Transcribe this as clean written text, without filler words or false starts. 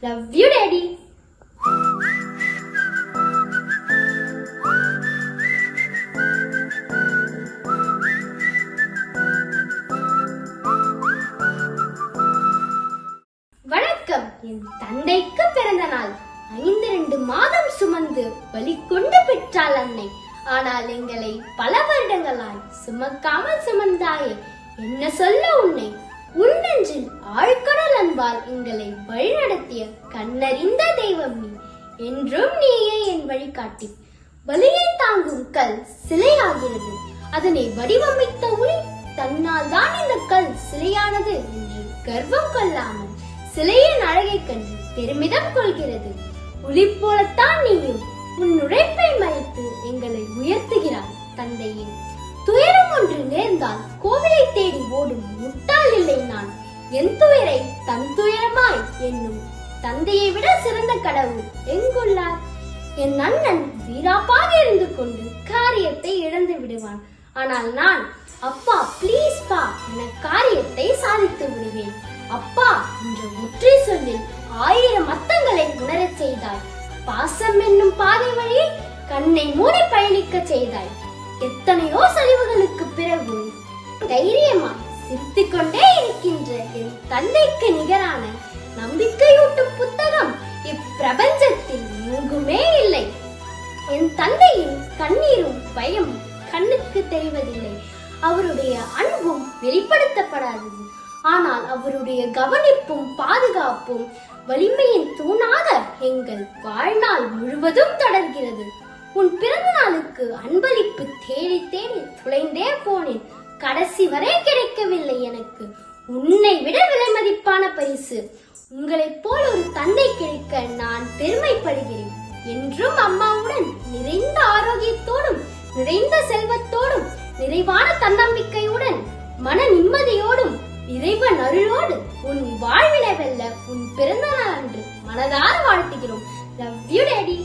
Love you, Daddy. வணக்கம். என் தந்தைக்கு பிறந்த நாள். 5 மாதம் சுமந்து வலி கொண்டு பெற்றாள் அன்னை. ஆனால் எங்களை பல வருடங்களாய் சுமக்காமல் சுமந்தாயே, என்ன சொல்ல உன்னை. உன்னெஞ்சில் ஆழ்கடல் அன்பால் எங்களை வழிநடத்திய கண்ணறிந்த தெய்வம் நீ. என்றும் நீயே என் வழிகாட்டி. வலியை தாங்கும் கல் சிலையாகிறது. அதனை வடிவமைத்த உளி தன்னால் தான் இந்த கல் சிலையானது என்று கர்வம் கொள்ளாமல் சிலையின் அழகை கண்டு பெருமிதம் கொள்கிறது. உளி போலத்தான் நீயும் உன் உழைப்பை மறைத்து எங்களை உயர்த்துகிறாய் தந்தையே. துயரம் ஒன்று நேர்ந்தால் கோவிலை தேடி ஓடும் முட்டாள் இல்லை நான். என் துயரை தன் துயரமாய் என்னும் தந்தையை விட சிறந்த கடவுள் எங்குள்ளார்? என் அண்ணன் வீராப்பாக இருந்து கொண்டு காரியத்தை இழந்து விடுவான். ஆனால் நான் அப்பா ப்ளீஸ் பா என காரியத்தை சாதித்து விடுவேன். அப்பா என்ற ஒற்றை சொல்லில் 1000 அர்த்தங்களை உணரச் செய்தாய். பாசம் என்னும் பாதை வழியை கண்ணை மூடி பயணிக்க செய்தாய். எத்தனையோ சரிவுகளுக்கு பிறகு தைரியமாய் சிரித்துக் கொண்டே இருக்கின்ற என் தந்தைக்கு நிகரான நம்பிக்கையூட்டும் புத்தகம் இப்பிரபஞ்சத்தில் எங்குமே இல்லை. என் தந்தையின் கண்ணீரும் பயம் கண்ணுக்கு தெரிவதில்லை. அவருடைய அன்பும் வெளிப்படுத்தப்படாதது. ஆனால் அவருடைய கவனிப்பும் பாதுகாப்பும் வலிமையின் தூணாக எங்கள் வாழ்நாள் முழுவதும் தொடர்கிறது. உன் பிறந்த நாளுக்கு அன்பளிப்பு தேடி தேடி துளைந்தே போனேன். கடைசி வரை கிடைக்கவில்லை எனக்கு உன்னை விட விலை மதிப்பான பரிசு. உங்களைப் போல் ஒரு தந்தை கிடைக்க நான் பெருமைப்படுகிறேன். என்றும் அம்மாவுடன் நிறைந்த ஆரோக்கியத்தோடும் நிறைந்த செல்வத்தோடும் நிறைவான தன்னம்பிக்கையுடன் மன நிம்மதியோடும் இறைவன் அருளோடு உன் வாழ்வினை வெல்ல உன் பிறந்த நாள் அன்று மனதார வாழ்த்துகிறோம். Love you, daddy.